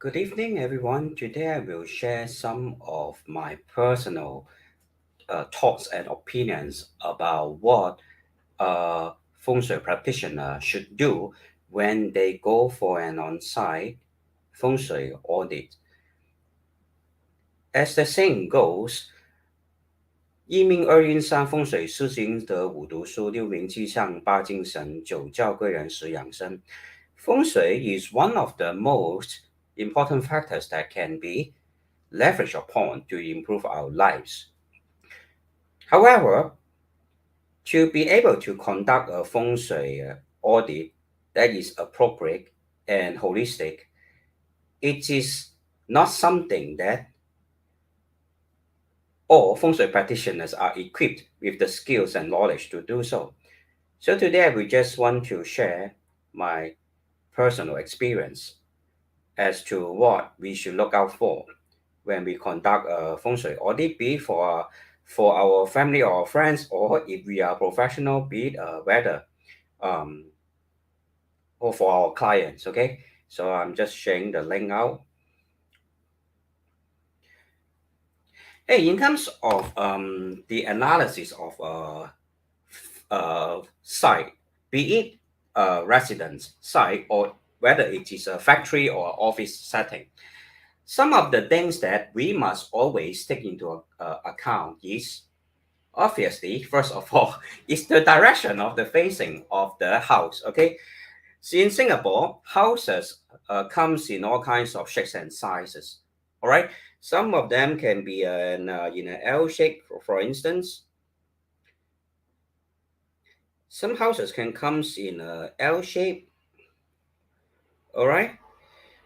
Good evening, everyone. Today I will share some of my personal thoughts and opinions about what a Feng Shui practitioner should do when they go for an on-site Feng Shui audit. As the saying goes, 一命二运三风水四行得五读书六名气象八精神九教贵人十养生。Feng Shui is one of the most important factors that can be leveraged upon to improve our lives. However, to be able to conduct a feng shui audit that is appropriate and holistic, it is not something that all feng shui practitioners are equipped with the skills and knowledge to do so. So today we just want to share my personal experience as to what we should look out for when we conduct a feng shui audit, be for our family or friends, or if we are professional, be it whether um, or for our clients. Okay, so I'm just sharing the link out. Hey, in terms of the analysis of site, be it a residence site or whether it is a factory or office setting, some of the things that we must always take into account is obviously, first of all, is the direction of the facing of the house. Okay, so in Singapore, houses comes in all kinds of shapes and sizes. All right, some of them can be in an L shape, for instance. Some houses can comes in a L shape. All right.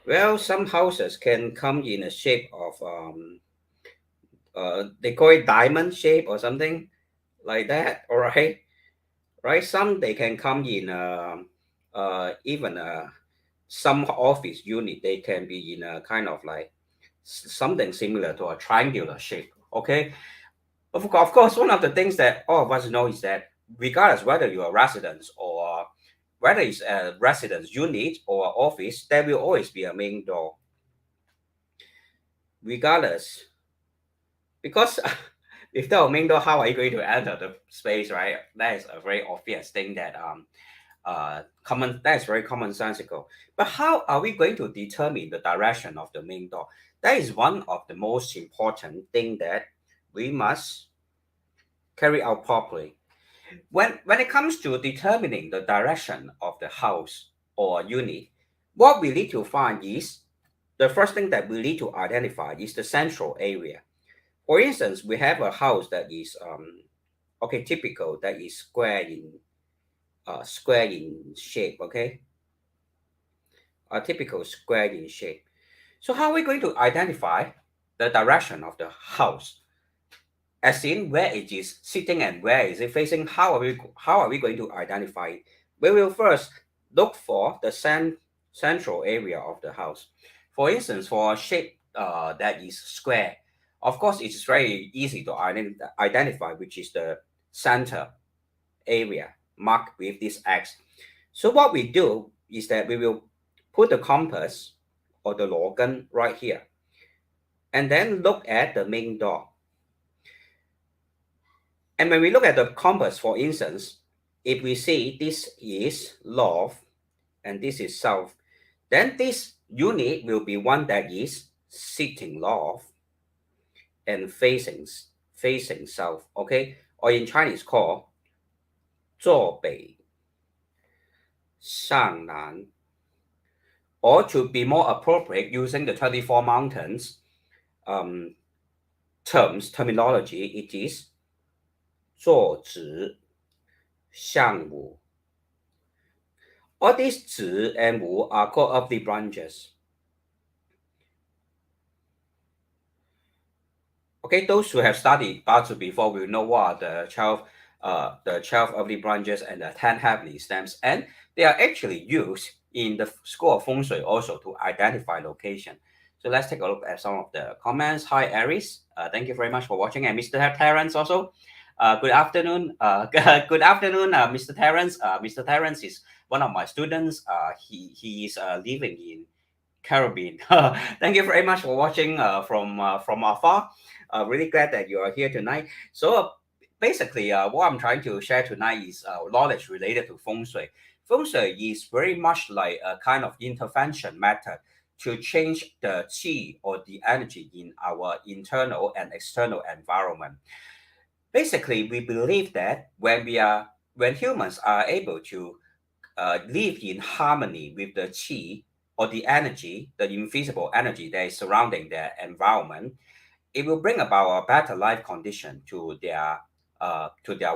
Well, some houses can come in a shape of they call it diamond shape or something like that. All right. Right. Some they can come in even some office unit. They can be in a kind of like something similar to a triangular shape. Okay. Of course, one of the things that all of us know is that regardless whether you're a resident or whether it's a residence unit or office, there will always be a main door. Regardless, because without a main door, how are you going to enter the space, right? That is a very obvious thing that common that is very commonsensical. But how are we going to determine the direction of the main door? That is one of the most important thing that we must carry out properly. When it comes to determining the direction of the house or unit, what we need to find is the first thing that we need to identify is the central area. For instance, we have a house that is okay, typical, that is square in shape. Okay, a typical square in shape. So how are we going to identify the direction of the house? As in where it is sitting and where is it facing? How are we going to identify it? We will first look for the central area of the house. For instance, for a shape that is square, of course it's very easy to identify which is the center area marked with this X. So what we do is that we will put the compass or the login right here and then look at the main door. And when we look at the compass, for instance, if we see this is north and this is south, then this unit will be one that is sitting north and facing south. Okay, or in Chinese called 坐北上南, or to be more appropriate using the 24 mountains terminology, it is 坐直向武. All these Zi and Wu are called earthly branches. Okay, those who have studied Bazi before will know what are the 12 earthly branches and the 10 heavenly stems, and they are actually used in the school of Feng Shui also to identify location. So let's take a look at some of the comments. Hi, Aries. Thank you very much for watching, and Mr. Terrence also. Good afternoon. Good afternoon, Mr. Terrence. Mr. Terrence is one of my students. He is living Caribbean. Thank you very much for watching from afar. Really glad that you are here tonight. So basically, what I'm trying to share tonight is knowledge related to Feng Shui. Feng Shui is very much like a kind of intervention method to change the qi or the energy in our internal and external environment. Basically, we believe that when humans are able to live in harmony with the qi or the energy, the invisible energy that is surrounding their environment, it will bring about a better life condition to their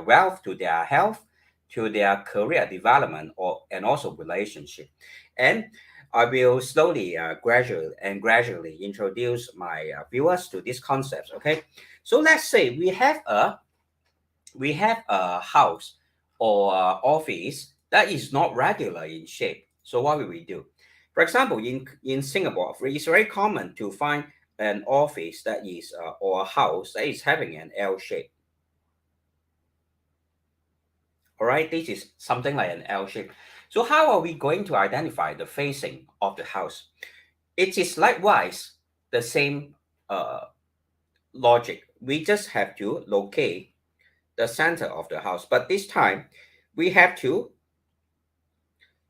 wealth, to their health, to their career development, or and also relationship. And I will slowly, gradually introduce my viewers to these concepts. Okay, so let's say we have a house or office that is not regular in shape. So what will we do? For example, in Singapore, it's very common to find an office that is or a house that is having an L shape. All right, this is something like an L shape. So how are we going to identify the facing of the house? It is likewise the same uh, logic. We just have to locate the center of the house, but this time we have to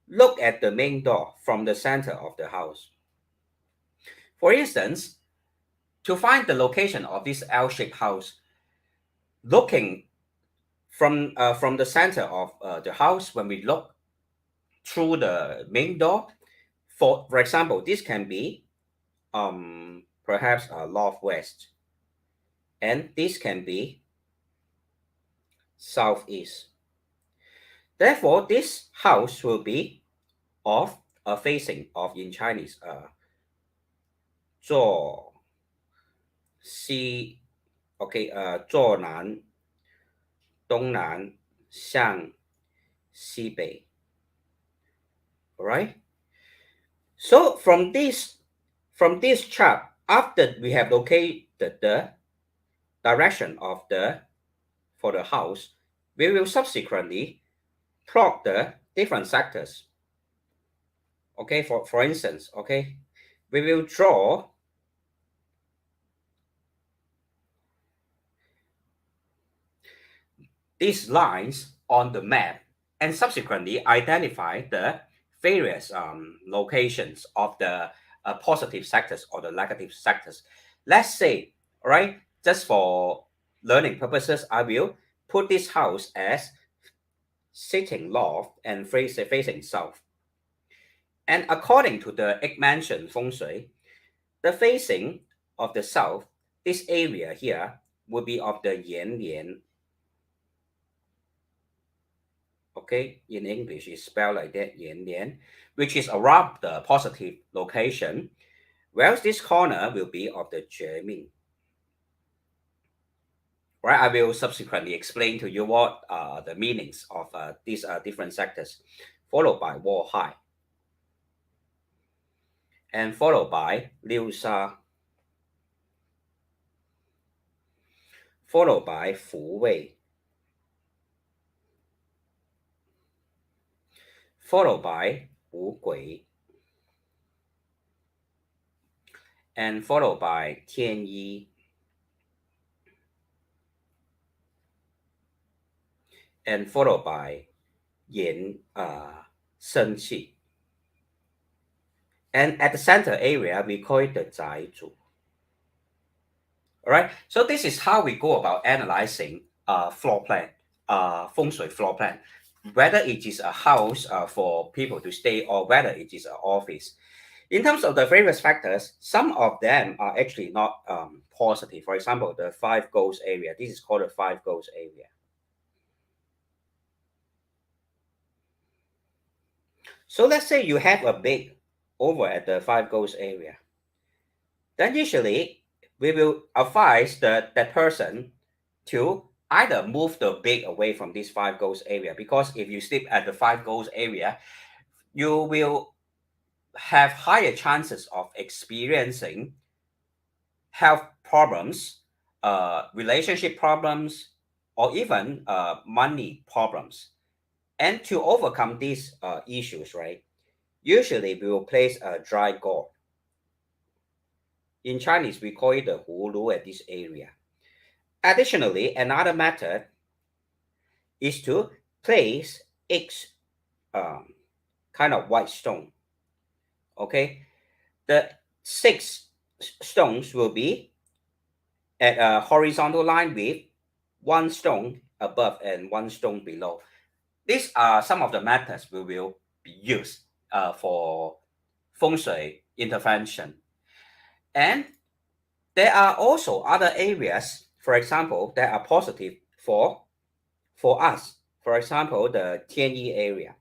look at the main door from the center of the house. For instance, to find the location of this L-shaped house, looking from the center of the house, when we look through the main door, for example, this can be perhaps northwest, and this can be southeast. Therefore, this house will be of a facing of in Chinese 坐西 OK 坐南东南向西北 alright. So from this chart, after we have located the direction of the for the house, we will subsequently plot the different sectors. Okay, for instance, okay, we will draw these lines on the map and subsequently identify the various locations of the positive sectors or the negative sectors. Let's say, all right, just for learning purposes, I will put this house as sitting north and facing south. And according to the eight mentioned feng shui, the facing of the south, this area here will be of the yan lian. Okay, in English it's spelled like that, yan lian, which is around the positive location, whereas this corner will be of the German. Right, I will subsequently explain to you what are the meanings of these different sectors, followed by War High, and followed by Liu Sha, followed by Fu Wei, followed by Wu Gui, and followed by Tian Yi, and followed by Yan Shen Qi. And at the center area, we call it the Zai Zu. All right, so this is how we go about analyzing floor plan, feng shui floor plan, whether it is a house for people to stay or whether it is an office. In terms of the various factors, some of them are actually not positive. For example, the five goals area. This is called the five goals area. So let's say you have a big over at the five goals area. Then usually we will advise that person to either move the big away from this five goals area, because if you sleep at the five goals area, you will have higher chances of experiencing health problems, relationship problems, or even money problems. And to overcome these issues, right, usually we will place a dry gourd. In Chinese, we call it the Hu Lu at this area. Additionally, another method is to place X kind of white stone. Okay, the 6 stones will be at a horizontal line with 1 stone above and 1 stone below. These are some of the methods we will use for Feng Shui intervention. And there are also other areas, for example, that are positive for us. For example, the Tianyi area.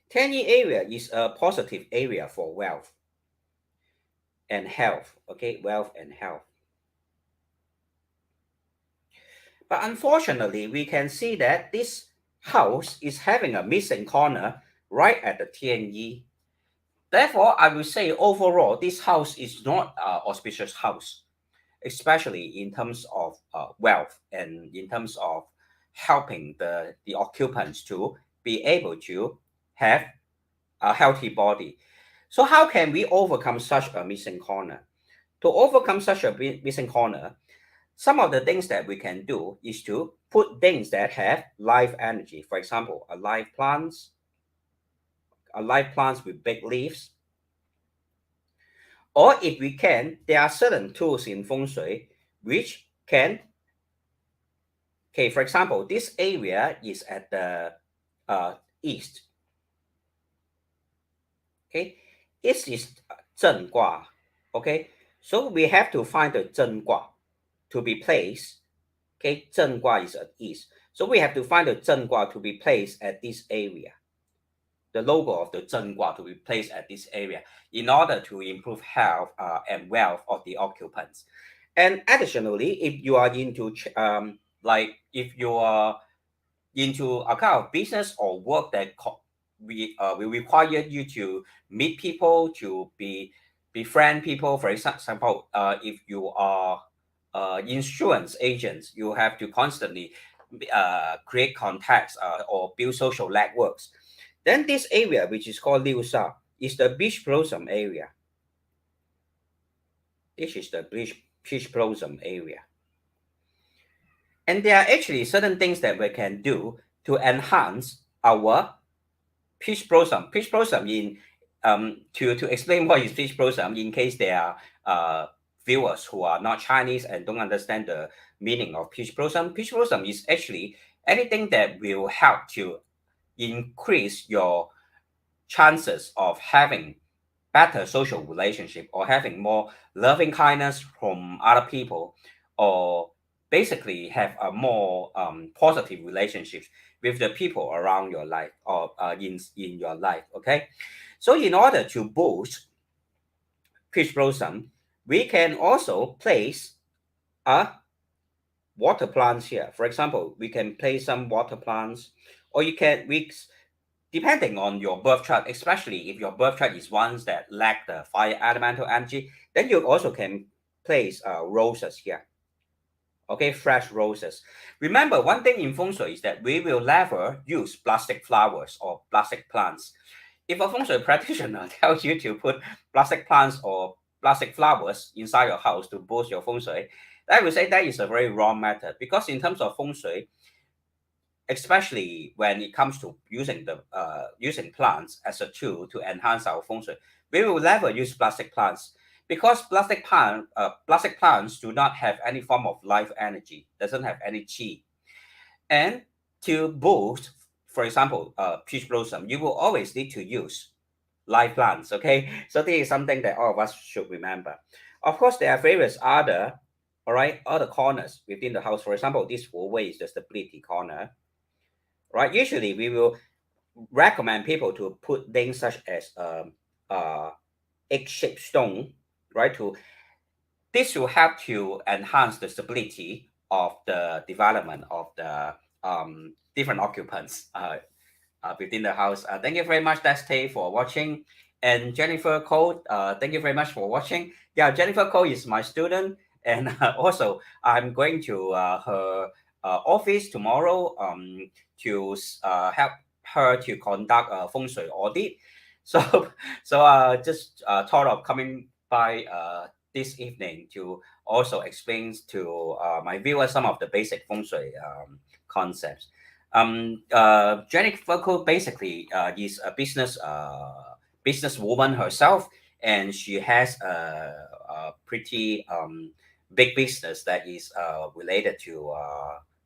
Tianyi area is a positive area for wealth and health. Okay, wealth and health. But unfortunately, we can see that this house is having a missing corner right at the Tianyi. Therefore, I will say overall, this house is not an auspicious house, especially in terms of wealth and in terms of helping the occupants to be able to have a healthy body. So how can we overcome such a missing corner? To overcome such a missing corner, some of the things that we can do is to put things that have life energy. For example, a live plants with big leaves. Or if we can, there are certain tools in Feng Shui which can, okay, for example, this area is at the east. Okay, this is Zhen Gua. Okay, so we have to find the Zhen Gua to be placed. Okay, Zhen Gua is at east. So we have to find the Zhen Gua to be placed at this area. The logo of the Zhen Gua to be placed at this area in order to improve health and wealth of the occupants. And additionally, if you are into like if you are into a kind of business or work that will require you to meet people, to befriend people. For example, if you are insurance agents, you have to constantly create contacts or build social networks. Then this area, which is called Liu Sha, is the beach blossom area. This is the beach blossom area. And there are actually certain things that we can do to enhance our peach blossom. Peach blossom in to explain what is peach blossom in case there are viewers who are not Chinese and don't understand the meaning of peach blossom. Peach blossom is actually anything that will help to increase your chances of having better social relationship or having more loving kindness from other people, or basically have a more positive relationships with the people around your life or in your life. Okay, so in order to boost peach blossom, we can also place a water plants here. For example, we can place some water plants, or depending on your birth chart, especially if your birth chart is ones that lack the fire elemental energy, then you also can place roses here. Okay, fresh roses. Remember, one thing in Feng Shui is that we will never use plastic flowers or plastic plants. If a Feng Shui practitioner tells you to put plastic plants or plastic flowers inside your house to boost your Feng Shui, I would say that is a very wrong method, because in terms of Feng Shui, especially when it comes to using plants as a tool to enhance our Feng Shui, we will never use plastic plants, because plastic plants do not have any form of life energy, doesn't have any qi. And to boost, for example, peach blossom, you will always need to use live plants. Okay, so this is something that all of us should remember. Of course, there are various other corners within the house. For example, this hallway is the stability corner. Right, usually we will recommend people to put things such as egg-shaped stone, right? This will help to enhance the stability of the development of the different occupants within the house. Thank you very much, Destiny, for watching. And Jennifer Cole, thank you very much for watching. Yeah, Jennifer Cole is my student, and also I'm going to her office tomorrow to help her to conduct a Feng Shui audit. So just thought of coming by this evening to also explain to my viewers some of the basic Feng Shui concepts. Jennifer basically is a businesswoman herself, and she has a pretty big business that is related to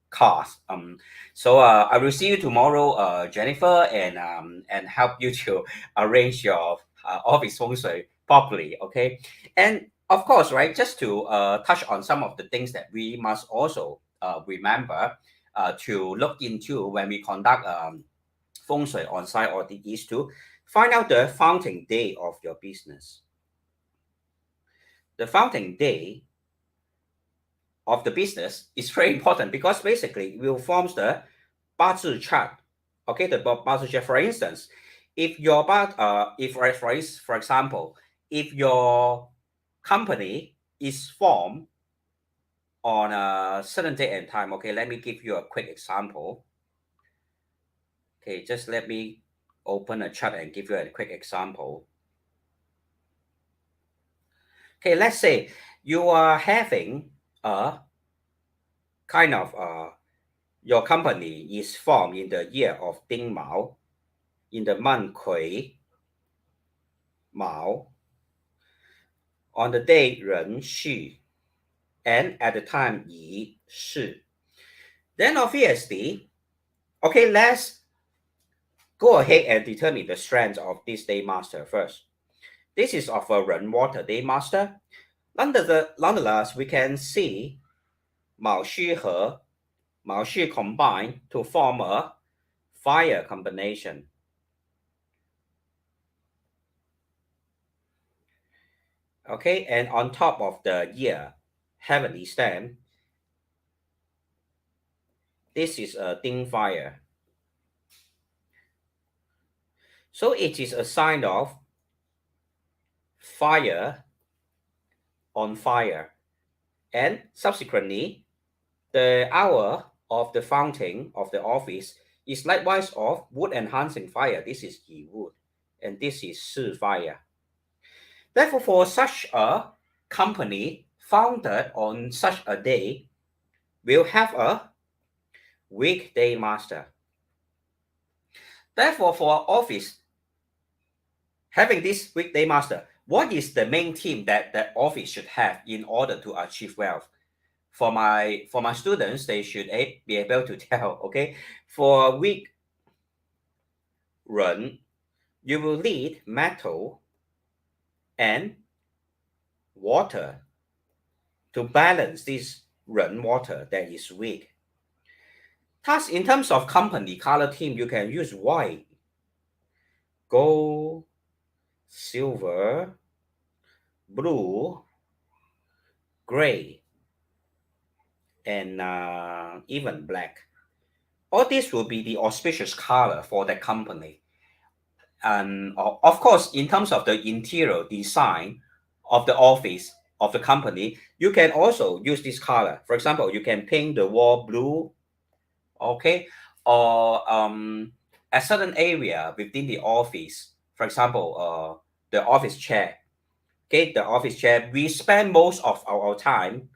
cars. So I will see you tomorrow, Jennifer, and help you to arrange your office Feng Shui properly. Okay, and of course, right, just to touch on some of the things that we must also remember to look into when we conduct Feng Shui on-site audit is to find out the founding day of your business. The founding day of the business is very important because basically it will form the Bazi chart. Okay, the Bazi chart. For instance, if your for example, if your company is formed on a certain date and time, okay, let me give you a quick example. Okay, just let me open a chart and give you a quick example. Okay, let's say you are having a kind of your company is formed in the year of Ding Mao, in the month Kui Mao, on the day Ren Xu, and at the time Yi Shi. Then obviously, okay, let's go ahead and determine the strength of this day master first. This is of a Ren water day master. Nonetheless, we can see Mao Xu He, Mao Xu combine to form a fire combination. Okay, and on top of the year heavenly stem, this is a Ding fire. So it is a sign of fire on fire. And subsequently, the hour of the fountain of the office is likewise of wood enhancing fire. This is Yi wood, and this is Shi fire. Therefore, for such a company founded on such a day, will have a weekday master. Therefore, for office having this weekday master, what is the main theme that the office should have in order to achieve wealth? For my students, they should be able to tell. Okay, for week run, you will need metal and water to balance this run water that is weak. Thus, in terms of company color theme, you can use white, gold, silver, blue, gray, and even black. All this will be the auspicious color for the company. And of course, in terms of the interior design of the office of the company, you can also use this color. For example, you can paint the wall blue, okay, or a certain area within the office. For example, the office chair. Okay, the office chair. We spend most of our time,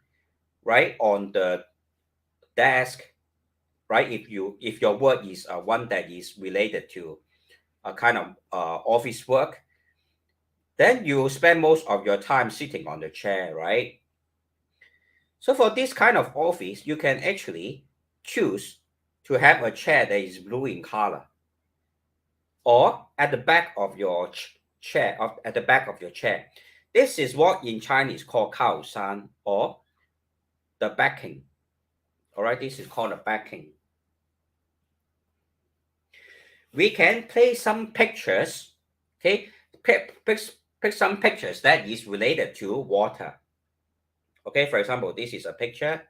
right, on the desk, right? If your work is one that is related to a kind of office work, then you spend most of your time sitting on the chair, right? So for this kind of office, you can actually choose to have a chair that is blue in color, or at the back of your chair, at the back of your chair. This is what in Chinese called kao san, or the backing. All right, this is called the backing. We can place some pictures. Okay, pick some pictures that is related to water. Okay, for example, this is a picture.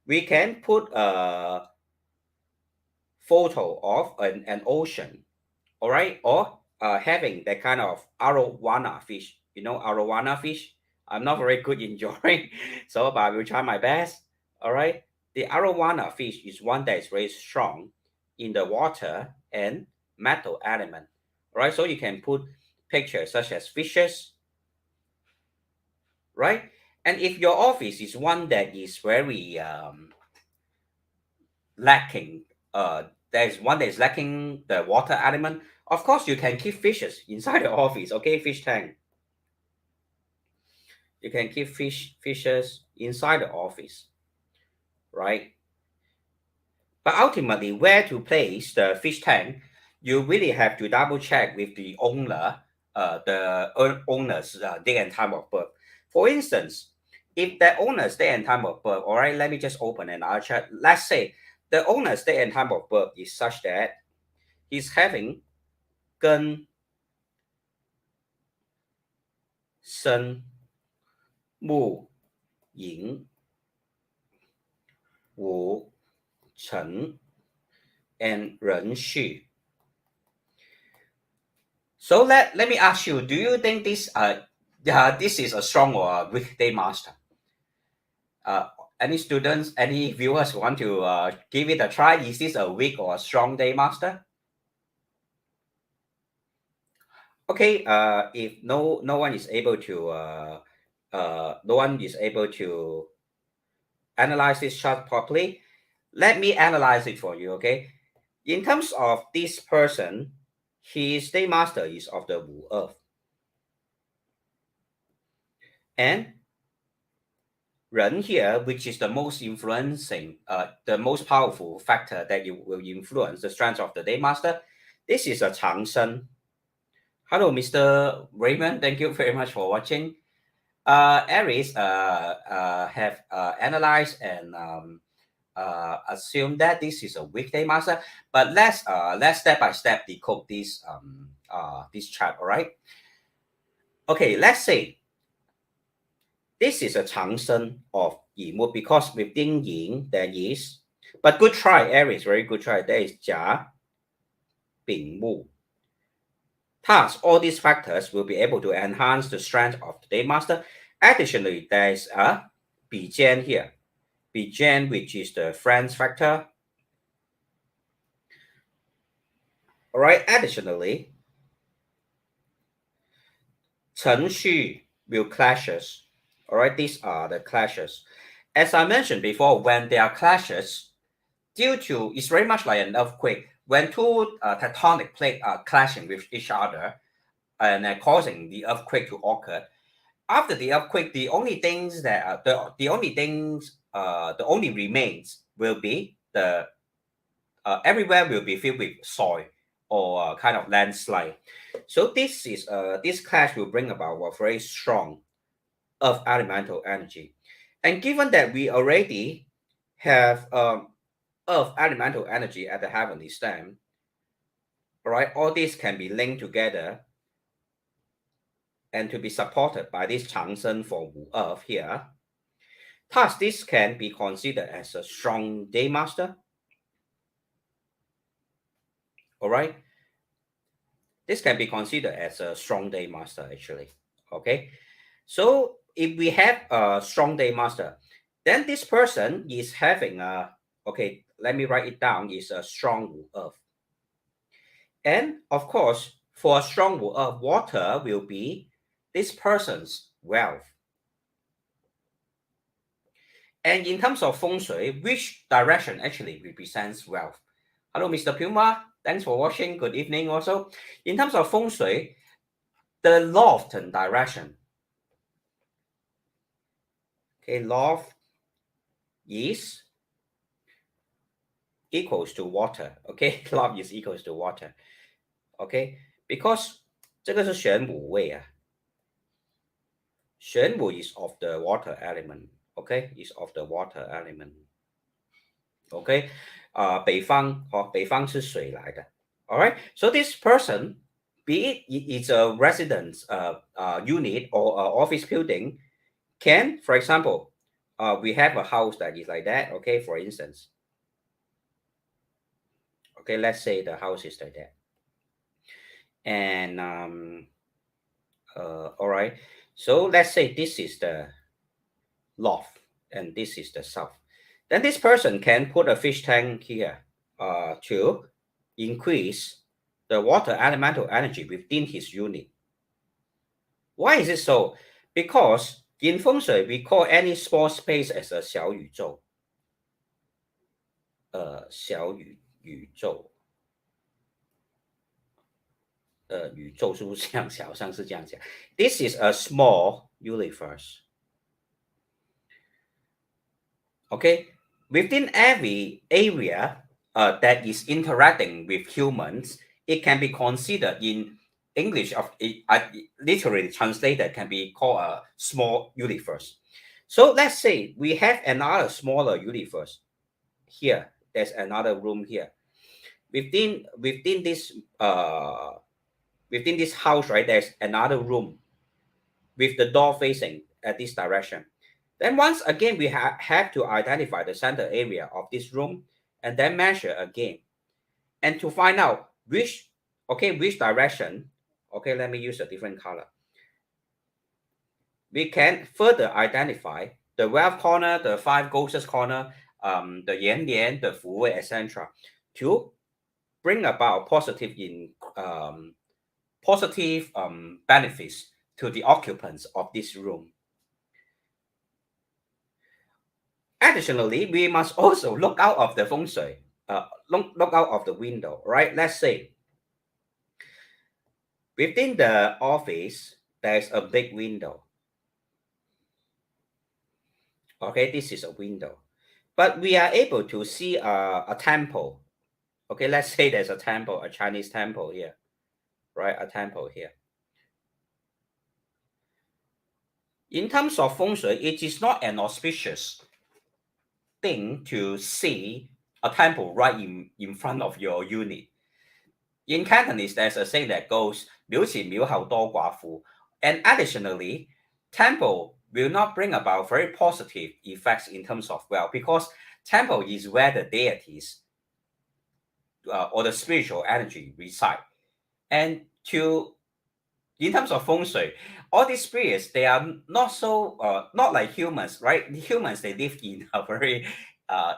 We can put a photo of an ocean, all right, or having that kind of arowana fish. You know arowana fish? I'm not very good in drawing, so but I will try my best. All right, the arowana fish is one that is very strong in the water and metal element. All right, so you can put pictures such as fishes, right? And if your office is one that is very lacking, there is one that is lacking the water element, of course you can keep fishes inside the office, okay? Fish tank. You can keep fishes inside the office, right? But ultimately, where to place the fish tank, you really have to double check with the owner, owner's day and time of birth. For instance, if the owner's day and time of birth, all right, let me just open another chat. Let's say the owner's day and time of birth is such that he's having 跟生木寅午辰 and 壬戌. So let me ask you, do you think this is a strong or a weak day master? Any students, any viewers want to give it a try? Is this a weak or a strong day master? Okay, if no one is able to analyze this chart properly, let me analyze it for you. Okay, in terms of this person, his day master is of the Wu Earth, and Ren here, which is the most influencing, the most powerful factor that you will influence the strength of the day master. This is a Changsheng. Hello, Mr. Raymond. Thank you very much for watching. Aries have analyzed and assume that this is a weekday master, but let's step by step decode this chart. All right. Okay, let's say this is a Changsheng of Yimu because within Yin there is, but good try, Aries, very good try. There is Jia, Bing Mu. Thus, all these factors will be able to enhance the strength of the day master. Additionally, there is a Bijian here. Bijian, which is the friends factor. All right. Additionally, Chen Xu will clashes. All right. These are the clashes. As I mentioned before, when there are clashes, due to it's very much like an earthquake. When two tectonic plates are clashing with each other and causing the earthquake to occur, after the earthquake, the only things that the only remains will be the everywhere will be filled with soil or kind of landslide. So this clash will bring about a very strong earth elemental energy, and given that we already have earth elemental energy at the heavenly stem, all right, all these can be linked together and to be supported by this Changsheng for Wu Earth here. Thus, this can be considered as a strong day master. All right, this can be considered as a strong day master actually. Okay, so if we have a strong day master, then this person is having a, okay, let me write it down, is a strong Wu Earth. And of course, for a strong Wu Earth, water will be this person's wealth. And in terms of Feng Shui, which direction actually represents wealth? Hello, Mr. Puma. Thanks for watching. Good evening also. In terms of Feng Shui, the loften direction. Okay, loft is equals to water. Okay, loft is equals to water. Okay, because 这个是玄武位啊。玄武 is of the water element. Okay, is of the water element. Okay, 北方是水来的。All right, so this person, be it it's a residence unit or office building, can, for example, we have a house that is like that. Okay, for instance. Okay, let's say the house is like that. And all right, so let's say this is the loft and this is the south. Then this person can put a fish tank here to increase the water elemental energy within his unit. Why is it so? Because In Feng Shui, we call any small space as a 小宇宙。小宇宙，宇宙是不是这样讲？好像是这样讲。This is a small universe. Okay, within every area that is interacting with humans, it can be considered in English of literally translated can be called a small universe. So let's say we have another smaller universe here. There's another room here. Within this within this house, right? There's another room with the door facing at this direction. Then once again, we have to identify the center area of this room and then measure again. And to find out which direction, okay, let me use a different color. We can further identify the wealth corner, the five ghosts corner, the yan yan, the fu wei, etc. to bring about positive benefits to the occupants of this room. Additionally, we must also look out of the feng shui, look out of the window, right? Let's say within the office, there's a big window. Okay, this is a window. But we are able to see a temple. Okay, let's say there's a temple, a Chinese temple here, right? A temple here. In terms of feng shui, it is not an auspicious thing to see a temple right in front of your unit. In Cantonese, there's a saying that goes, 廟前廟後多寡婦. And additionally, temple will not bring about very positive effects in terms of wealth because temple is where the deities or the spiritual energy reside. And in terms of feng shui, all these spirits, they are not like humans, right? Humans, they live in a very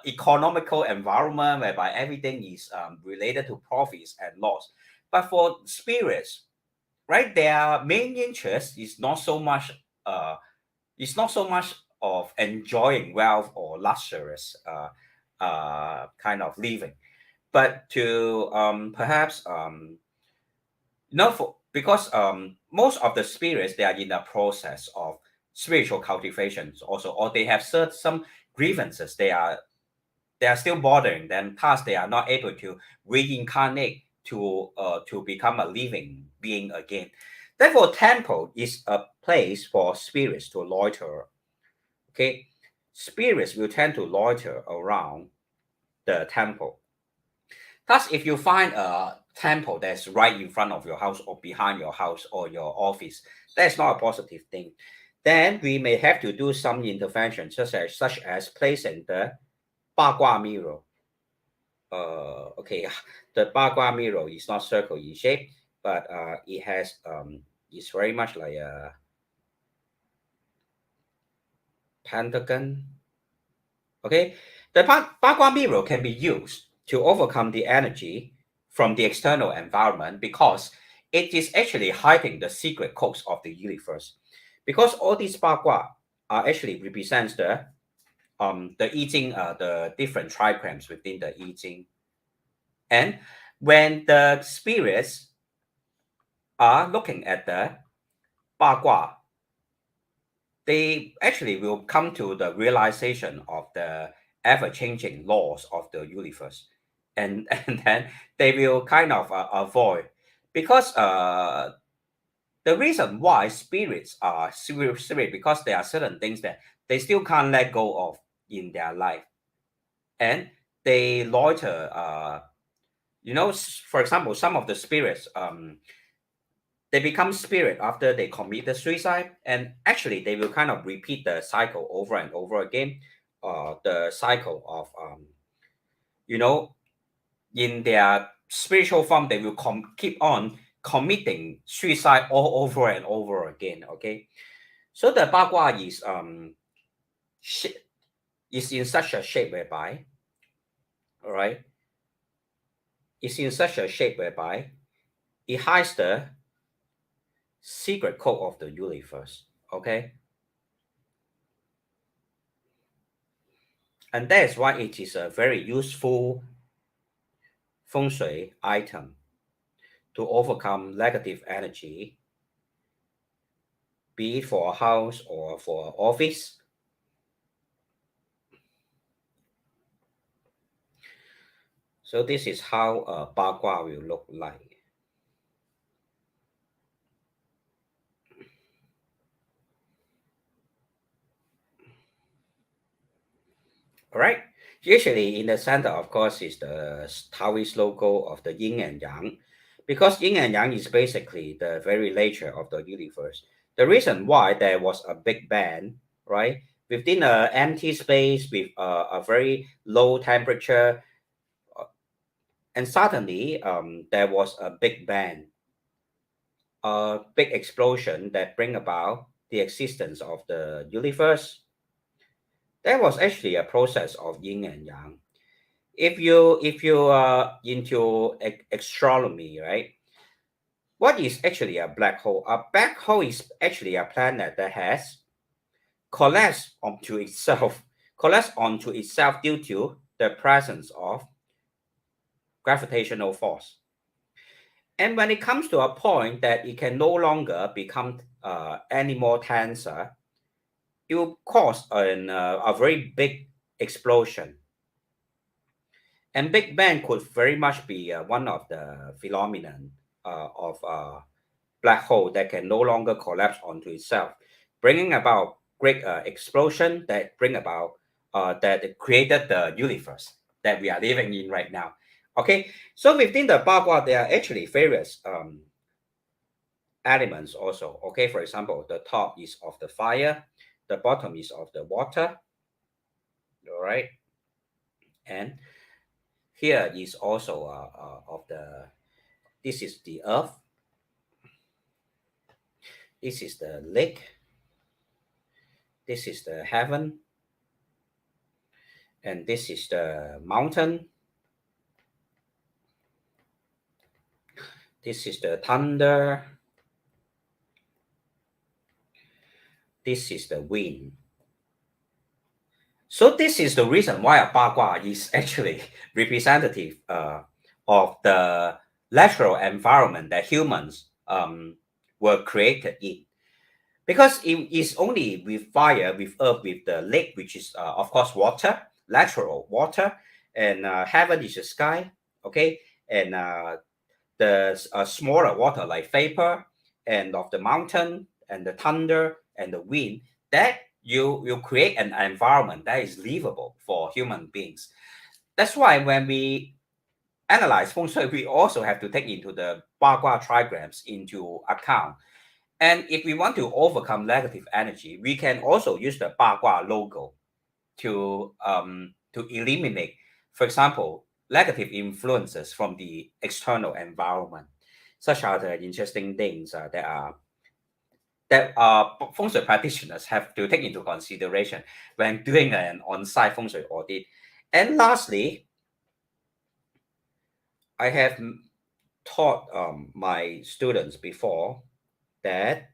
economical environment whereby everything is related to profits and loss. But for spirits, right, their main interest is not so much of enjoying wealth or luxurious kind of living, but to perhaps because most of the spirits, they are in the process of spiritual cultivations also, or they have some grievances. They are still bothering them, thus they are not able to reincarnate to become a living being again. Therefore, temple is a place for spirits to loiter. Okay, spirits will tend to loiter around the temple. Thus, if you find a temple that's right in front of your house or behind your house or your office, that's not a positive thing. Then we may have to do some intervention, such as placing the Bagua mirror. Okay, the Bagua mirror is not circle in shape, but it has it's very much like a pentagon. Okay, the Bagua mirror can be used to overcome the energy from the external environment because it is actually hiding the secret codes of the universe. Because all these Bagua are actually represents the I Ching, the different trigrams within the I Ching. And when the spirits are looking at the Bagua, they actually will come to the realization of the ever-changing laws of the universe, and then they will kind of avoid because the reason why spirits are spirit because there are certain things that they still can't let go of in their life, and they loiter. For example, some of the spirits they become spirit after they commit the suicide, and actually they will kind of repeat the cycle over and over again. The cycle of you know in their spiritual form, they will keep on committing suicide all over and over again. Okay, so the bagua is in such a shape whereby, all right, it's in such a shape whereby it hides the secret code of the universe. Okay, And that is why it is a very useful feng shui item to overcome negative energy, be it for a house or for office. So this is how a bagua will look like. All right. Usually in the center, of course, is the Taoist logo of the yin and yang, because yin and yang is basically the very nature of the universe. The reason why there was a big bang, right, within an empty space with a very low temperature, uh, and suddenly there was a big bang, a big explosion that bring about the existence of the universe. That was actually a process of yin and yang. If you are into astronomy, right? What is actually a black hole? A black hole is actually a planet that has collapsed onto itself, collapsed onto itself due to the presence of gravitational force. And when it comes to a point that it can no longer become any more tensor, it will cause a very big explosion. And Big Bang could very much be one of the phenomenon of black hole that can no longer collapse onto itself, bringing about great explosion that bring about that created the universe that we are living in right now. Okay, so within the Bagua, there are actually various elements also. Okay, for example, the top is of the fire, the bottom is of the water. All right, and here is also of the this is the earth, this is the lake, this is the heaven, and this is the mountain, this is the thunder, this is the wind. So this is the reason why a bagua is actually representative of the natural environment that humans were created in. Because it is only with fire, with earth, with the lake, which is of course water, natural water, and heaven is the sky, okay, and the smaller water like vapor, and of the mountain and the thunder and the wind, that you create an environment that is livable for human beings. That's why when we analyze feng shui, we also have to take into the bagua trigrams into account. And if we want to overcome negative energy, we can also use the bagua logo to eliminate, for example, negative influences from the external environment. Such are the interesting things that feng shui practitioners have to take into consideration when doing an on-site feng shui audit. And lastly, I have taught my students before that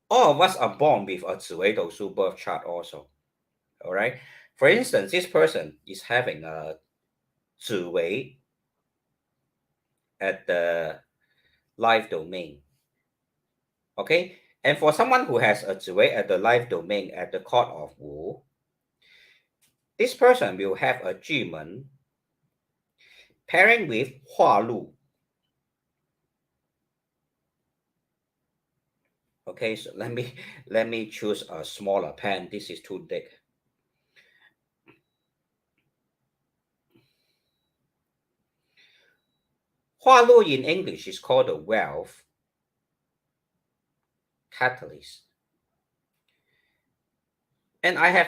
all of us are born with a Ziwei Dosu birth chart also. All right. For instance, this person is having a Ziwei at the life domain. Okay. And for someone who has a Ziwei at the life domain at the court of Wu, this person will have a Jimen pairing with Hua Lu. Okay, so let me choose a smaller pen. This is too thick. Hua Lu in English is called a wealth catalyst. And I have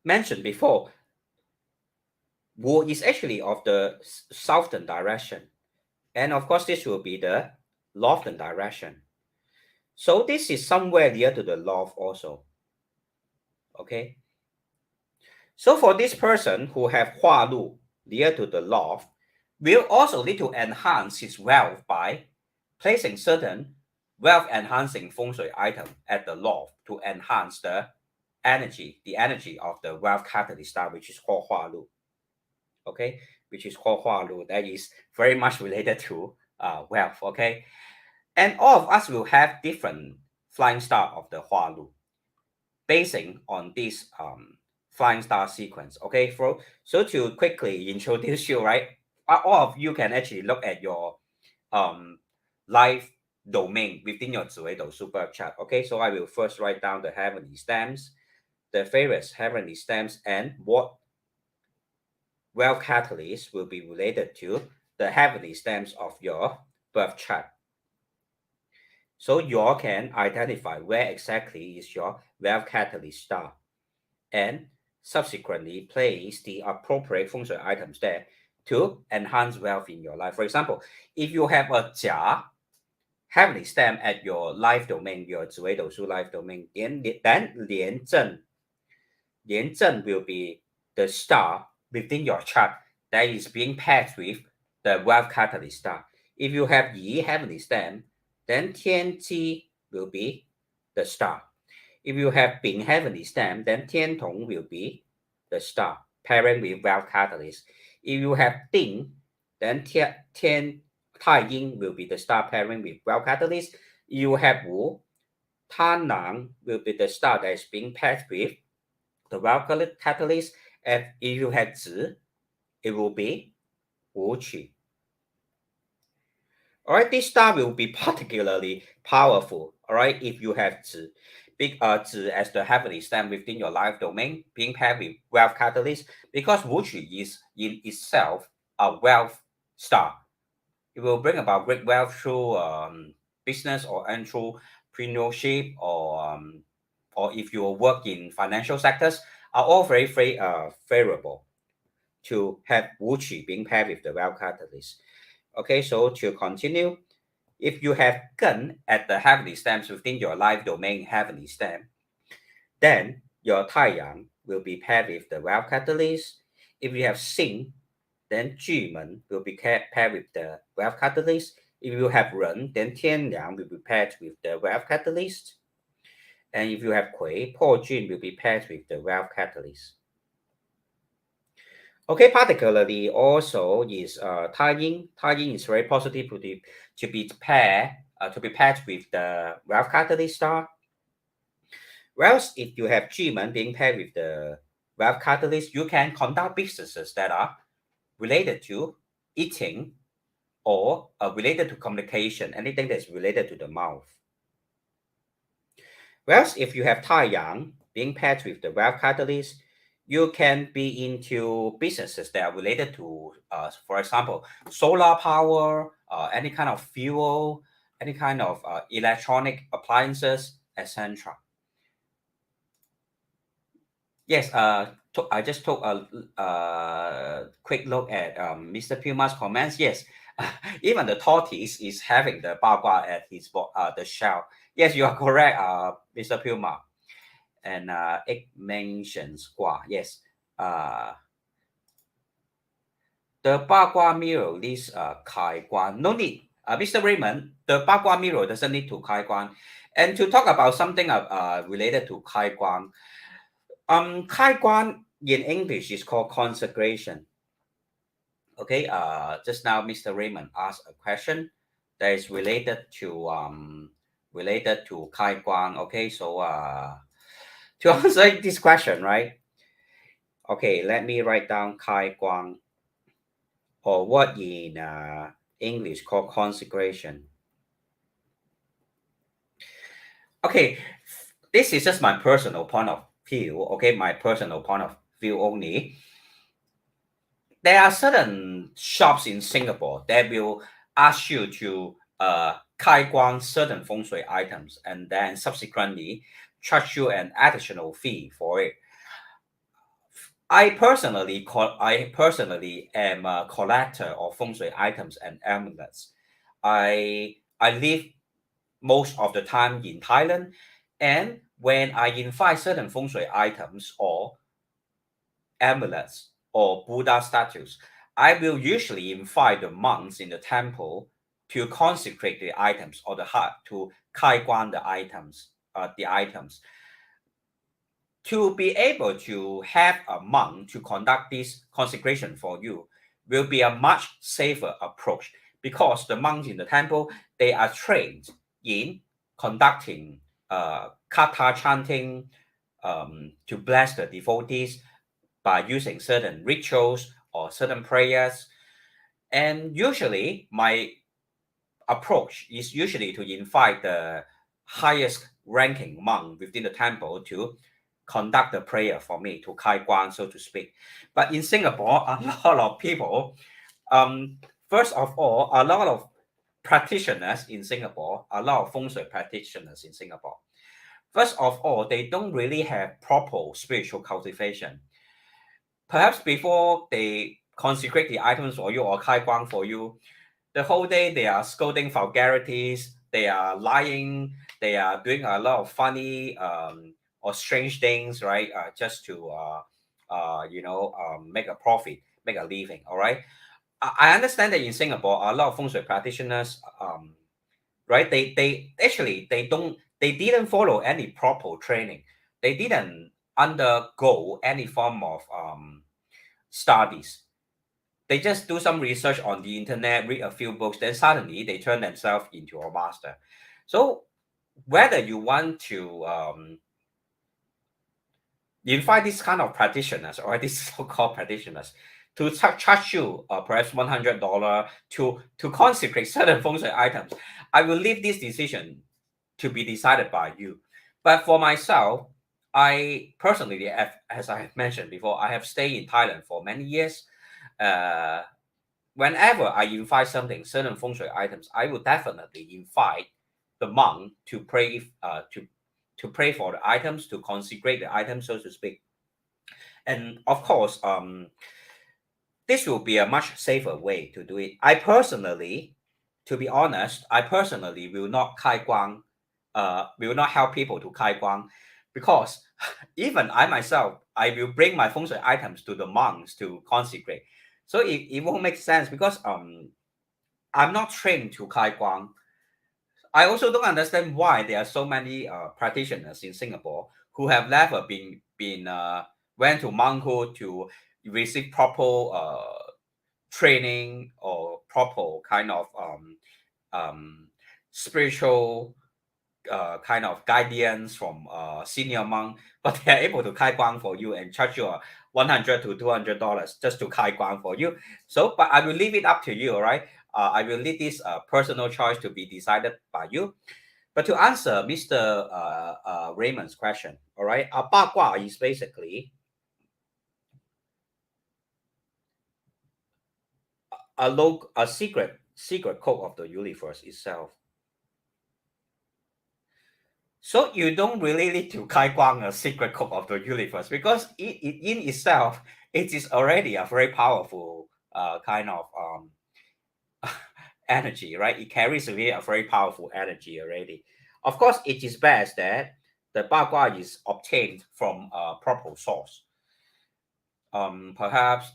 mentioned before, Wu is actually of the southern direction. And of course, this will be the northern direction. So this is somewhere near to the north also. Okay. So for this person who have Hua Lu near to the north, will also need to enhance his wealth by placing certain wealth enhancing feng shui item at the north to enhance the the energy of the wealth catalyst star, which is called Hua Lu. Okay, which is called Hua Lu. That is very much related to wealth. Okay, and all of us will have different flying star of the Hua Lu, basing on this flying star sequence. Okay, so to quickly introduce you, right? All of you can actually look at your life domain within your 紫微斗数 birth chart. Okay, so I will first write down the heavenly stems, the various heavenly stems, and what wealth catalyst will be related to the heavenly stems of your birth chart. So you all can identify where exactly is your wealth catalyst star and subsequently place the appropriate Feng Shui items there to enhance wealth in your life. For example, if you have a Jia heavenly stem at your life domain, your 紫微斗数 life domain, then 廉政 will be the star within your chart that is being paired with the wealth catalyst star. If you have Yi heavenly stem, then Tianji will be the star. If you have Bing heavenly stem, then Tiantong will be the star, pairing with wealth catalyst. If you have Ding, then Tai Ying will be the star pairing with wealth catalyst. If you have Wu, Tan Nang will be the star that is being paired with the wealth catalyst. And if you have Zi, it will be Wu Qi. All right, this star will be particularly powerful. All right, if you have Zi, Zi as the heavenly stem within your life domain, being paired with wealth catalyst, because Wu Qi is in itself a wealth star. It will bring about great wealth through business or entrepreneurship, or if you work in financial sectors, are all very favorable to have Wu Qi being paired with the wealth catalyst. Okay, so to continue, if you have Gen at the heavenly stems within your life domain heavenly stem, then your Taiyang will be paired with the wealth catalyst. If you have Xing, then Jumen will be paired with the wealth catalyst. If you have Ren, then Tianliang will be paired with the wealth catalyst. And if you have Kui, Po Jun will be paired with the wealth catalyst. Okay, particularly also is Taiying. Taiying is very positive to be paired with the wealth catalyst star. Whereas if you have Jumen being paired with the wealth catalyst, you can conduct businesses that are related to eating or related to communication, anything that's related to the mouth. Whereas if you have Taiyang being paired with the wealth catalyst, you can be into businesses that are related to, for example, solar power, any kind of fuel, any kind of electronic appliances, etc. Yes, I just took a quick look at Mr. Puma's comments. Yes, even the tortoise is having the bagua at his the shell. Yes, you are correct, Mr. Puma. And it mentions gua. Yes, the bagua mirror needs kai guan. No need, Mr. Raymond. The bagua mirror doesn't need to kai guan. And to talk about something related to kai guan. Kai Guan in English is called consecration. Okay, just now Mr. Raymond asked a question that is related to Kai Guan. Okay, so to answer this question, right? Okay, let me write down Kai Guan, or what in English called consecration. Okay, this is just my personal point of view. Okay, my personal point of view only. There are certain shops in Singapore that will ask you to kai guan certain feng shui items and then subsequently charge you an additional fee for it. I personally am a collector of feng shui items and amulets. I live most of the time in Thailand, and when I invite certain feng shui items or amulets or Buddha statues, I will usually invite the monks in the temple to consecrate the items or the heart to kai guan the items. to be able to have a monk to conduct this consecration for you will be a much safer approach, because the monks in the temple, they are trained in conducting kata chanting, to bless the devotees by using certain rituals or certain prayers. And usually my approach is usually to invite the highest ranking monk within the temple to conduct the prayer for me, to kai guan, so to speak. But in Singapore, a lot of people, first of all, a lot of practitioners in Singapore, a lot of Feng Shui practitioners in Singapore, first of all, they don't really have proper spiritual cultivation. Perhaps before they consecrate the items for you or kai guan for you, the whole day they are scolding vulgarities, they are lying, they are doing a lot of funny or strange things, right? Just to make a profit, make a living. All right. I understand that in Singapore, a lot of feng shui practitioners, right? They actually they didn't follow any proper training. They didn't undergo any form of studies. They just do some research on the internet, read a few books, then suddenly they turn themselves into a master. So whether you want to invite this kind of practitioners or these so-called practitioners to charge you perhaps $100 to consecrate certain feng shui items, I will leave this decision to be decided by you. But for myself, I personally, as I have mentioned before, I have stayed in Thailand for many years. Uh, Whenever I invite something, certain feng shui items, I will definitely invite the monk to pray, to pray for the items, to consecrate the items, so to speak. And of course, this will be a much safer way to do it. I personally, to be honest, I personally will not kai guang, will not help people to kai guang, because even I myself, I will bring my feng shui items to the monks to consecrate. So it won't make sense, because I'm not trained to kai guang. I also don't understand why there are so many practitioners in Singapore who have never been went to monkhood to receive proper training or proper kind of spiritual kind of guidance from senior monk, but they are able to kai guang for you and charge you $100 to $200 just to kai guang for you. So, but I will leave it up to you, all right? I will leave this personal choice to be decided by you. But to answer Mr. Raymond's question, all right, a ba gua is basically a secret code of the universe itself. So you don't really need to kai guang a secret code of the universe, because it in itself, it is already a very powerful kind of energy, right? It carries away a very powerful energy already. Of course, it is best that the bagua is obtained from a proper source. Perhaps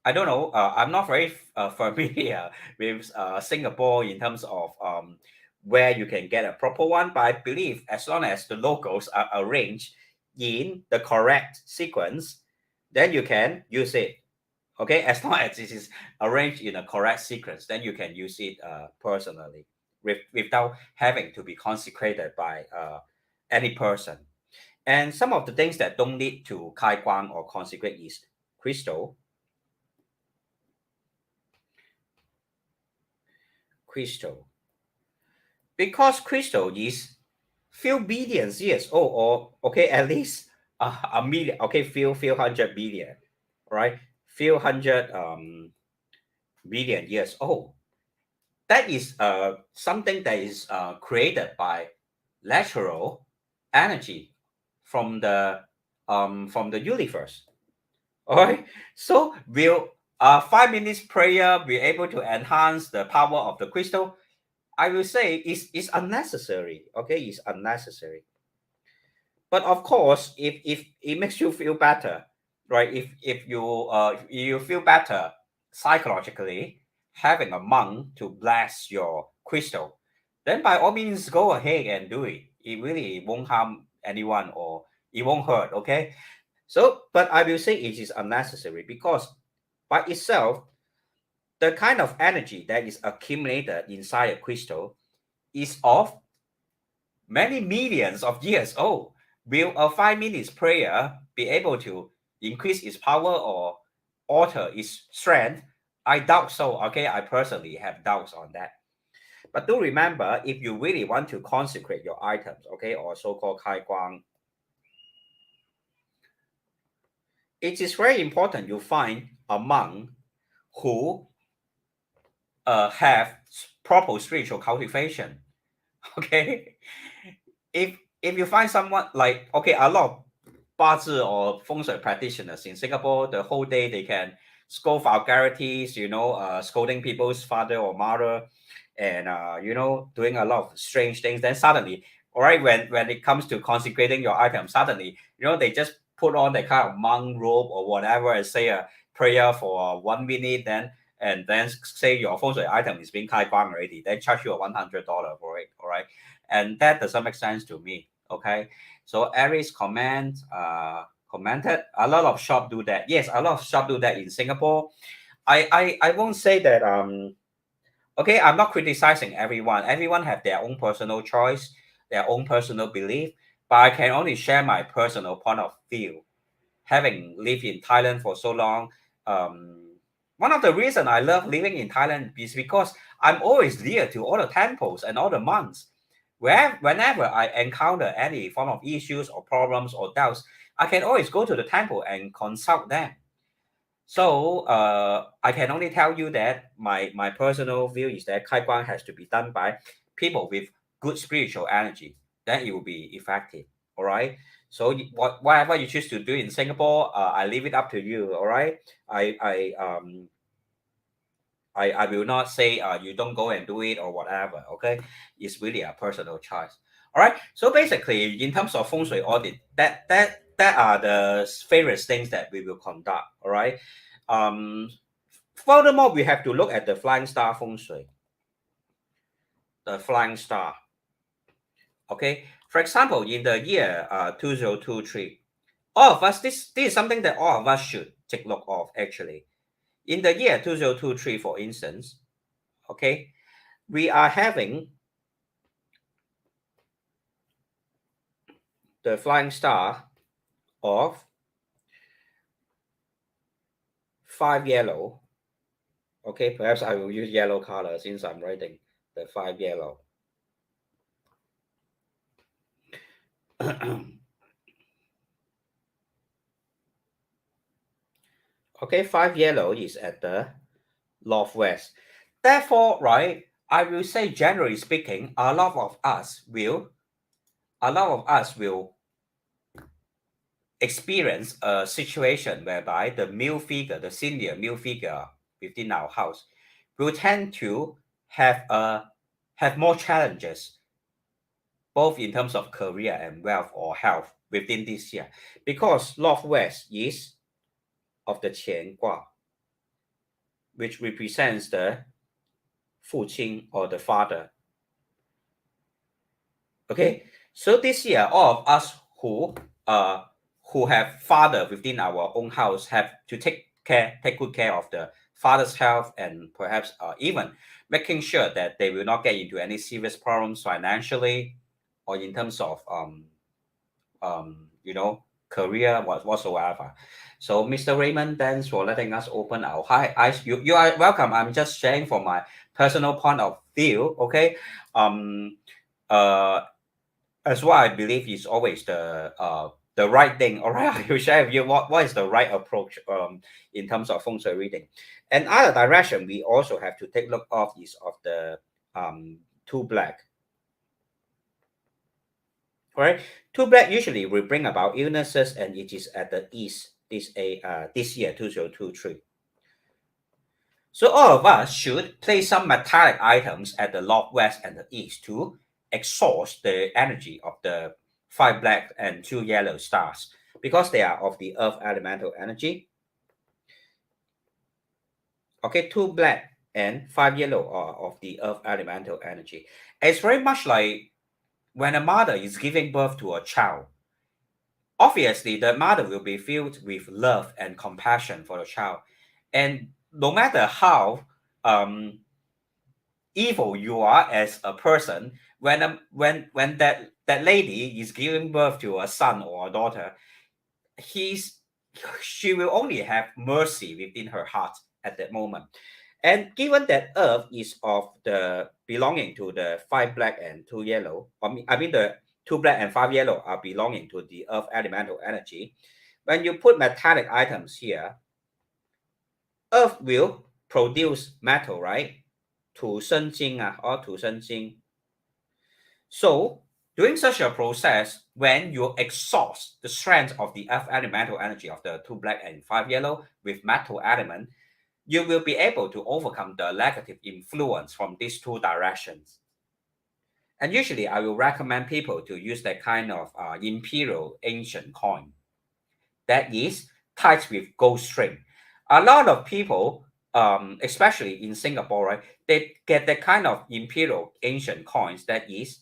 I don't know. I'm not very familiar with Singapore in terms of where you can get a proper one, but I believe as long as the logos are arranged in the correct sequence, then you can use it. Okay, as long as it is arranged in a correct sequence, then you can use it personally, without having to be consecrated by any person. And some of the things that don't need to kai guang or consecrate is crystal. Crystal. Because crystal is few billions years old, or okay, at least a million, okay, few hundred billion, right? Few hundred billion years old. That is something that is created by natural energy from the universe. All right. So will 5 minutes prayer be able to enhance the power of the crystal? I will say is unnecessary. Okay, it's unnecessary. But of course, if it makes you feel better, right? If you feel better psychologically, having a monk to bless your crystal, then by all means go ahead and do it. It really won't harm anyone, or It won't hurt, okay? So, but I will say it is unnecessary because by itself, the kind of energy that is accumulated inside a crystal is of many millions of years old. Will a 5 minutes prayer be able to increase its power or alter its strength? I doubt so. Okay, I personally have doubts on that. But do remember, if you really want to consecrate your items, okay, or so-called kai guang, it is very important you find a monk who have proper spiritual cultivation. Okay, if you find someone like, okay, a lot of Bazi or Feng Shui practitioners in Singapore, the whole day they can scold vulgarities, scolding people's father or mother, and doing a lot of strange things. Then suddenly, all right, when it comes to consecrating your item, suddenly, they just put on the kind of monk robe or whatever and say a prayer for 1 minute, then say your Feng Shui item is being kai guang already, then charge you $100 for it, all right, and that doesn't make sense to me. Okay, so Aries commented a lot of shop do that. Yes, a lot of shop do that in Singapore. I won't say that okay, I'm not criticizing everyone. Everyone have their own personal choice, their own personal belief, but I can only share my personal point of view. Having lived in Thailand for so long, one of the reasons I love living in Thailand is because I'm always near to all the temples and all the monks. Whenever I encounter any form of issues or problems or doubts, I can always go to the temple and consult them. So I can only tell you that my personal view is that Kai Guang has to be done by people with good spiritual energy. Then it will be effective. All right. So whatever you choose to do in Singapore, I leave it up to you. All right. I I um I will not say you don't go and do it or whatever. Okay, it's really a personal choice. All right. So basically, in terms of feng shui audit, that are the various things that we will conduct. All right. Um, Furthermore, we have to look at the flying star feng shui. The flying star. Okay. For example, in the year 2023, all of us, this is something that all of us should take note of actually. In the year 2023, for instance, okay, we are having the flying star of 5 yellow. Okay, perhaps I will use yellow color since I'm writing the 5 yellow. Okay, 5 yellow is at the northwest. Therefore, right, I will say generally speaking, a lot of us will experience a situation whereby the male figure, the senior male figure within our house, will tend to have have more challenges, both in terms of career and wealth or health within this year, because northwest is of the Qian Gua, which represents the Fu Qing or the father. Okay, so this year, all of us who have father within our own house have to take good care of the father's health and perhaps even making sure that they will not get into any serious problems financially or in terms of career whatsoever. So, Mr. Raymond, thanks for letting us open our eyes. You are welcome. I'm just sharing from my personal point of view. Okay. Um. Uh as what I believe is always the right thing. All right, I will share with you what is the right approach in terms of feng shui reading. And other direction we also have to take look of is of the two black. All right, two black usually will bring about illnesses, and it is at the east this year 2023. So all of us should place some metallic items at the northwest and the east to exhaust the energy of the 5 black and 2 yellow stars because they are of the earth elemental energy. Okay, 2 black and 5 yellow are of the earth elemental energy. It's very much like when a mother is giving birth to a child. obviously the mother will be filled with love and compassion for the child. And no matter how evil you are as a person, when that lady is giving birth to a son or a daughter, he's she will only have mercy within her heart at that moment. And given that Earth is of the belonging to the 5 black and 2 yellow, I mean the 2 black and 5 yellow are belonging to the Earth elemental energy. When you put metallic items here, Earth will produce metal, right? 土生金 or 土生金. So during such a process, when you exhaust the strength of the Earth elemental energy of the 2 black and 5 yellow with metal element, you will be able to overcome the negative influence from these two directions. And usually I will recommend people to use that kind of imperial ancient coin that is tied with gold string. A lot of people, especially in Singapore, right, they get that kind of imperial ancient coins that is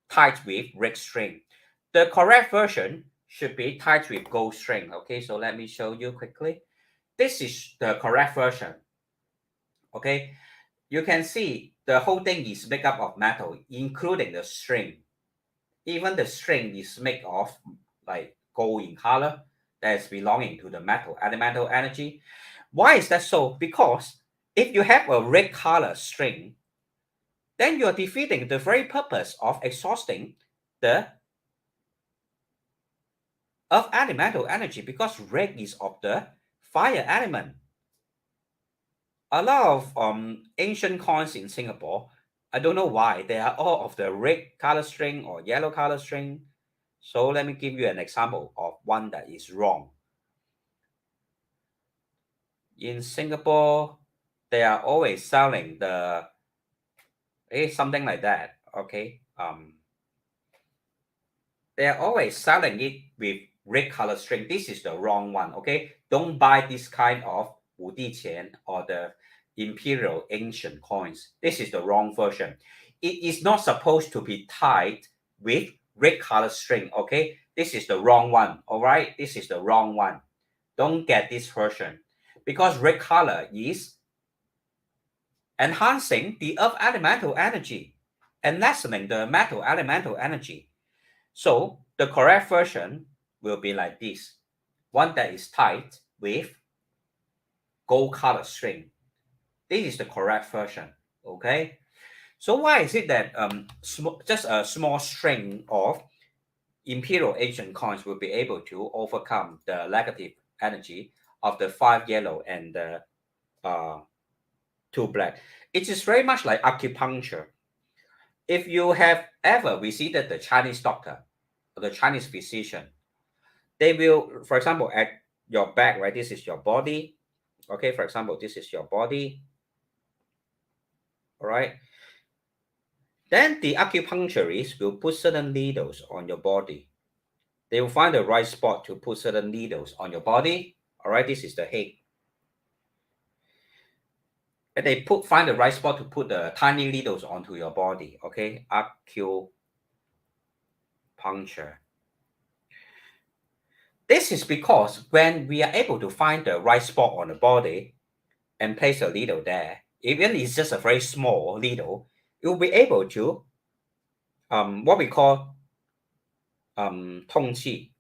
tied with red string. The correct version should be tied with gold string. Okay, so let me show you quickly. This is the correct version. Okay, you can see the whole thing is made up of metal, including the string. Even the string is made of like gold in color that is belonging to the metal elemental energy. Why is that so? Because if you have a red color string, then you are defeating the very purpose of exhausting the of elemental energy, because red is of the fire element. A lot of ancient coins in Singapore, I don't know why, they are all of the red color string or yellow color string. So let me give you an example of one that is wrong. In Singapore, they are always selling the something like that. Okay, they are always selling it with red color string. This is the wrong one. Okay, don't buy this kind of 5帝钱 or the imperial ancient coins. This is the wrong version. It is not supposed to be tied with red color string. Okay, this is the wrong one. All right, this is the wrong one. Don't get this version, because red color is enhancing the earth elemental energy and lessening the metal elemental energy. So the correct version will be like this, one that is tied with gold color string. This is the correct version. Okay, so why is it that just a small string of imperial ancient coins will be able to overcome the negative energy of the 5 yellow and the 2 black? It is very much like acupuncture. If you have ever visited the Chinese doctor or the Chinese physician, they will, for example, at your back, right? This is your body. Okay, for example, this is your body. All right. Then the acupuncturist will put certain needles on your body. They will find the right spot to put certain needles on your body. All right, this is the head. And they find the right spot to put the tiny needles onto your body. Okay, acupuncture. This is because when we are able to find the right spot on the body and place a needle there, even it's just a very small needle, it will be able to what we call 通气,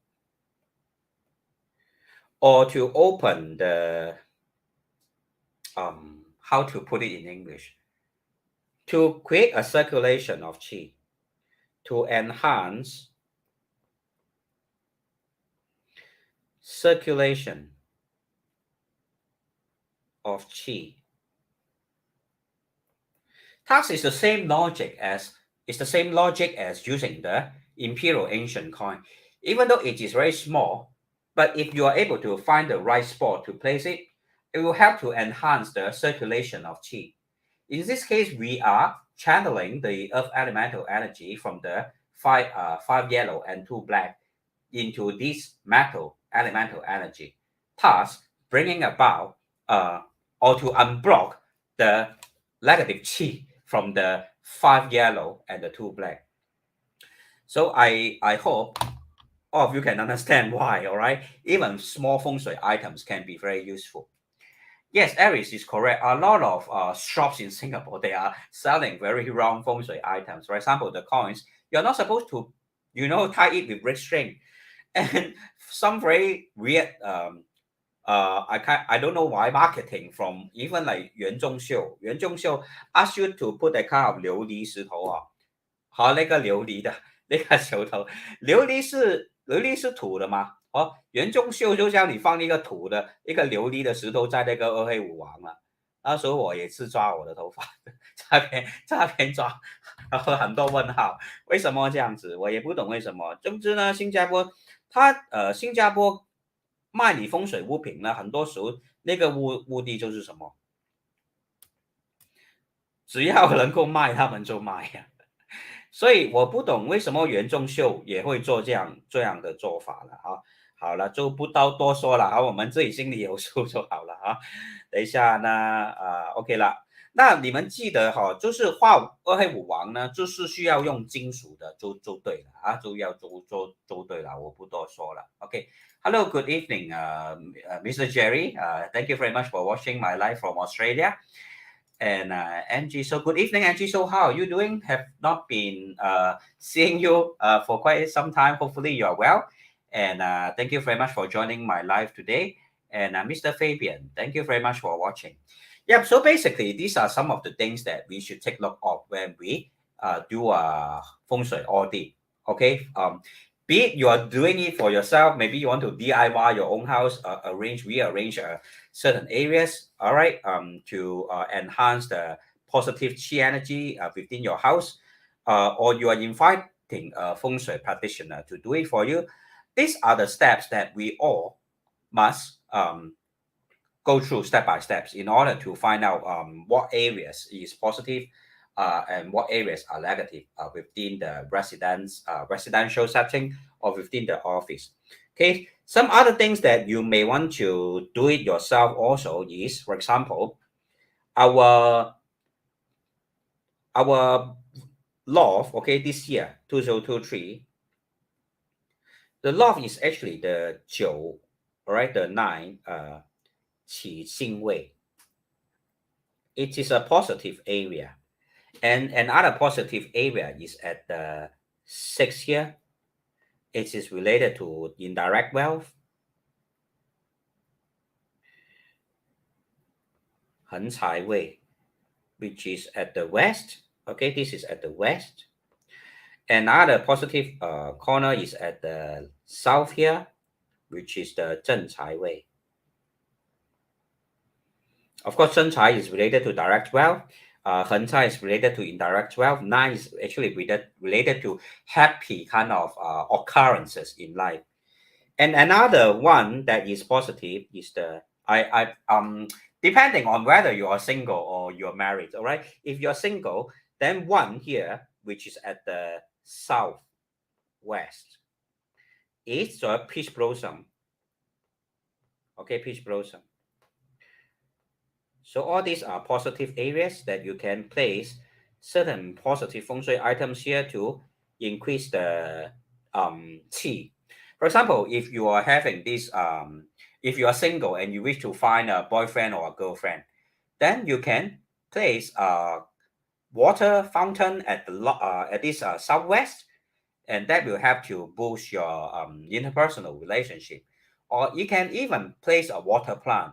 or to open the how to put it in English, to create a circulation of qi, to enhance circulation of qi. Thus is the same logic as using the imperial ancient coin. Even though it is very small, but if you are able to find the right spot to place it, it will help to enhance the circulation of qi. In this case, we are channeling the earth elemental energy from the 5 yellow and 2 black into this metal elemental energy, thus bringing about or to unblock the negative qi from the 5 yellow and the 2 black. So I hope all of you can understand why, all right? Even small feng shui items can be very useful. Yes, Aries is correct. A lot of shops in Singapore, they are selling very wrong feng shui items. For example, the coins, you're not supposed to, tie it with red string. And some very weird, I don't know why marketing from even like 袁中秀 ask you to put that kind of 琉璃石头啊，好，那个琉璃的那个石头，琉璃是土的吗？哦，袁中秀就叫你放一个土的一个琉璃的石头在那个二黑五王了。那时候我也是抓我的头发，诈骗抓，然后很多问号，为什么这样子？我也不懂为什么。总之呢，新加坡卖你风水物品呢，很多时候那个目的就是什么？只要能够卖，他们就卖呀。所以我不懂为什么袁仲秀也会做这样的做法了啊。好了，就不多说了啊，我们自己心里有数就好了啊。等一下呢，OK 了。那你们记得哈，就是画二黑五王呢，就是需要用金属的，就对了啊，就要就对了，我不多说了。OK，Hello, good evening, Mr. Jerry. Thank you very much for watching my live from Australia. And Angie, so good evening, Angie. So how are you doing? Have not been seeing you for quite some time. Hopefully you are well. And thank you very much for joining my live today. And Mr. Fabian, thank you very much for watching. Yeah, so basically these are some of the things that we should take note of when we do a feng shui audit. Okay, be it you are doing it for yourself, maybe you want to DIY your own house, rearrange certain areas, all right, to enhance the positive chi energy within your house, or you are inviting a feng shui practitioner to do it for you. These are the steps that we all must go through step by steps in order to find out what areas is positive and what areas are negative within the residential setting or within the office. Okay, some other things that you may want to do it yourself also is, for example, our loft, okay, this year 2023, the loft is actually the 九, all right, the 9, 起星位. It is a positive area. And another positive area is at the 6th here. It is related to indirect wealth. 横财位, which is at the west. Okay, this is at the west. Another positive corner is at the south here, which is the 正财位. Of course, 正财 is related to direct wealth. 横财 is related to indirect wealth. 9 is actually related to happy kind of occurrences in life. And another one that is positive is the depending on whether you are single or you're married. All right, if you're single, then 1 here, which is at the southwest, is the peach blossom. Okay, peach blossom. So all these are positive areas that you can place certain positive feng shui items here to increase the qi. For example, if you are having this, if you are single and you wish to find a boyfriend or a girlfriend, then you can place a water fountain at this southwest, and that will help to boost your interpersonal relationship. Or you can even place a water plant.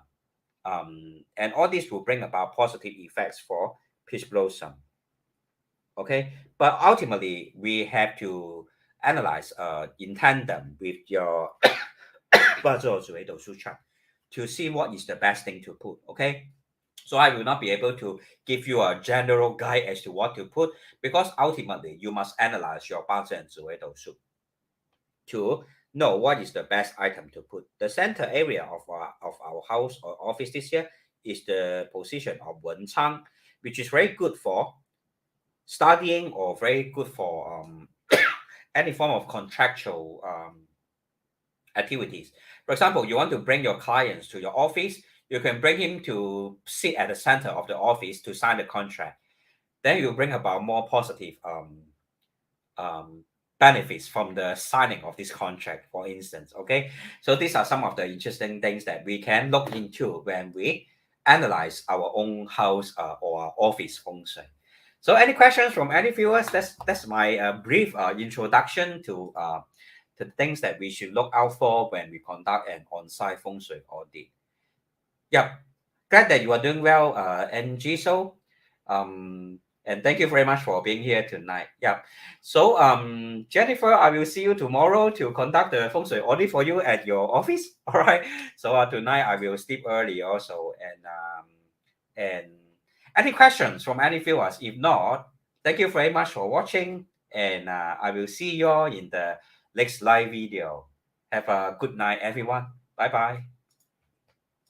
And all this will bring about positive effects for peach blossom. Okay, but ultimately we have to analyze in tandem with your to see what is the best thing to put. Okay, so I will not be able to give you a general guide as to what to put, because ultimately you must analyze your 八字 and 紫微斗数 to know what is the best item to put. The center area of our house or office this year is the position of Wen Chang, which is very good for studying or very good for any form of contractual activities. For example, you want to bring your clients to your office, you can bring him to sit at the center of the office to sign the contract. Then you bring about more positive benefits from the signing of this contract, for instance. Okay, so these are some of the interesting things that we can look into when we analyze our own house or our office feng shui. So any questions from any viewers? That's my brief introduction to the things that we should look out for when we conduct an on-site feng shui audit. Yep. Glad that you are doing well, NG. So, and thank you very much for being here tonight. Yep. So, Jennifer, I will see you tomorrow to conduct the feng shui audit for you at your office. All right. So tonight I will sleep early also, and any questions from any viewers? If not, thank you very much for watching, and I will see you all in the next live video. Have a good night, everyone. Bye bye.